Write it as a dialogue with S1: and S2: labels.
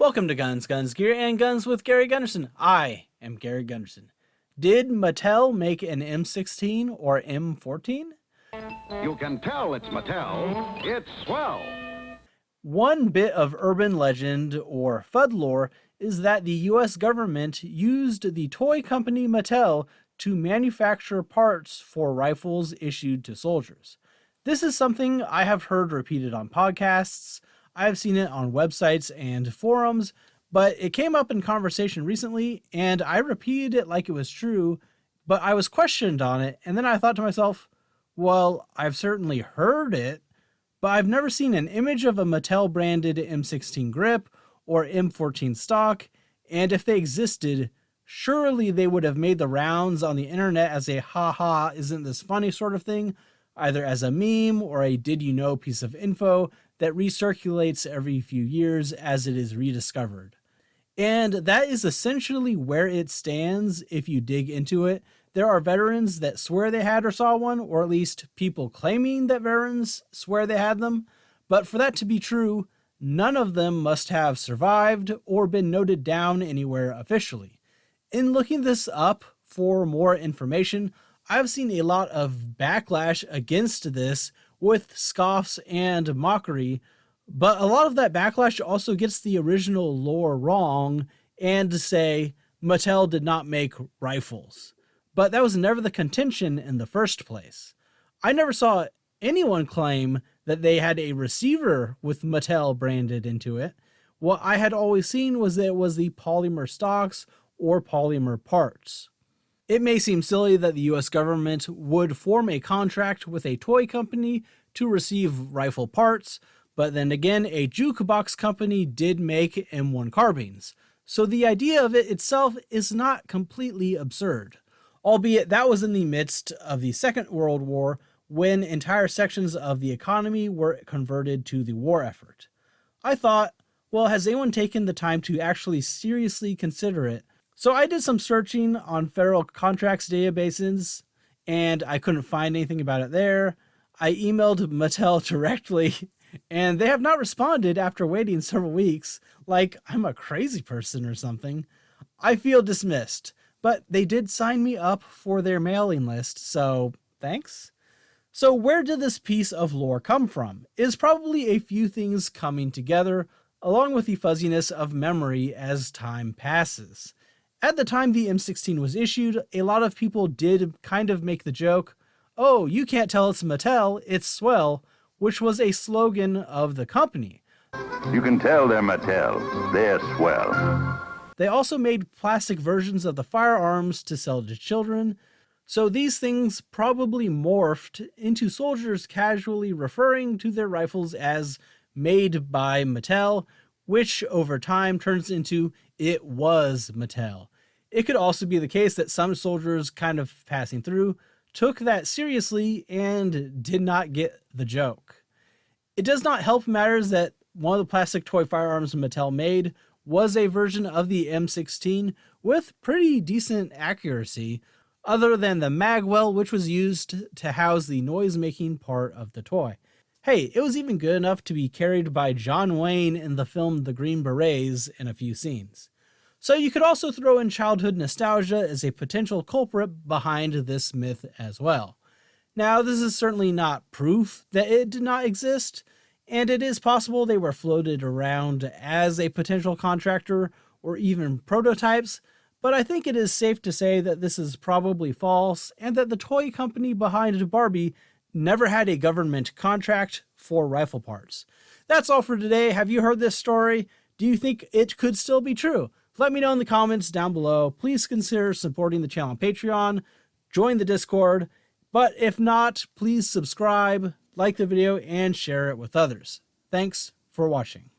S1: Welcome to Guns, Guns, Gear, and Guns with Gary Gunderson. I am Gary Gunderson. Did Mattel make an M16 or M14?
S2: You can tell it's Mattel. It's swell.
S1: One bit of urban legend or fuddlore is that the US government used the toy company Mattel to manufacture parts for rifles issued to soldiers. This is something I have heard repeated on podcasts. I've seen it on websites and forums, but it came up in conversation recently and I repeated it like it was true, but I was questioned on it, and then I thought to myself, well, I've certainly heard it, but I've never seen an image of a Mattel branded M16 grip or M14 stock, and if they existed, surely they would have made the rounds on the internet as a haha, isn't this funny sort of thing, either as a meme or a did you know piece of info that recirculates every few years as it is rediscovered. And that is essentially where it stands if you dig into it. There are veterans that swear they had or saw one, or at least people claiming that veterans swear they had them. But for that to be true, none of them must have survived or been noted down anywhere officially. In looking this up for more information, I've seen a lot of backlash against this with scoffs and mockery, but a lot of that backlash also gets the original lore wrong and to say Mattel did not make rifles. But that was never the contention in the first place. I never saw anyone claim that they had a receiver with Mattel branded into it. What I had always seen was that it was the polymer stocks or polymer parts. It may seem silly that the US government would form a contract with a toy company to receive rifle parts, but then again, a jukebox company did make M1 carbines. So the idea of it itself is not completely absurd. Albeit that was in the midst of the Second World War, when entire sections of the economy were converted to the war effort. I thought, well, has anyone taken the time to actually seriously consider it? So I did some searching on federal contracts databases, and I couldn't find anything about it there. I emailed Mattel directly, and they have not responded after waiting several weeks, like I'm a crazy person or something. I feel dismissed, but they did sign me up for their mailing list, so thanks. So where did this piece of lore come from? It is probably a few things coming together, along with the fuzziness of memory as time passes. At the time the M16 was issued, a lot of people did kind of make the joke, oh, you can't tell it's Mattel, it's swell, which was a slogan of the company.
S2: You can tell they're Mattel. They're swell.
S1: They also made plastic versions of the firearms to sell to children, so these things probably morphed into soldiers casually referring to their rifles as made by Mattel, which over time turns into it was Mattel. It could also be the case that some soldiers kind of passing through took that seriously and did not get the joke. It does not help matters that one of the plastic toy firearms Mattel made was a version of the M16 with pretty decent accuracy, other than the magwell which was used to house the noise-making part of the toy. Hey, it was even good enough to be carried by John Wayne in the film The Green Berets in a few scenes. So you could also throw in childhood nostalgia as a potential culprit behind this myth as well. Now, this is certainly not proof that it did not exist, and it is possible they were floated around as a potential contractor or even prototypes, but I think it is safe to say that this is probably false and that the toy company behind Barbie never had a government contract for rifle parts. That's all for today. Have you heard this story? Do you think it could still be true? Let me know in the comments down below. Please consider supporting the channel on Patreon, join the Discord, but if not, please subscribe, like the video, and share it with others. Thanks for watching.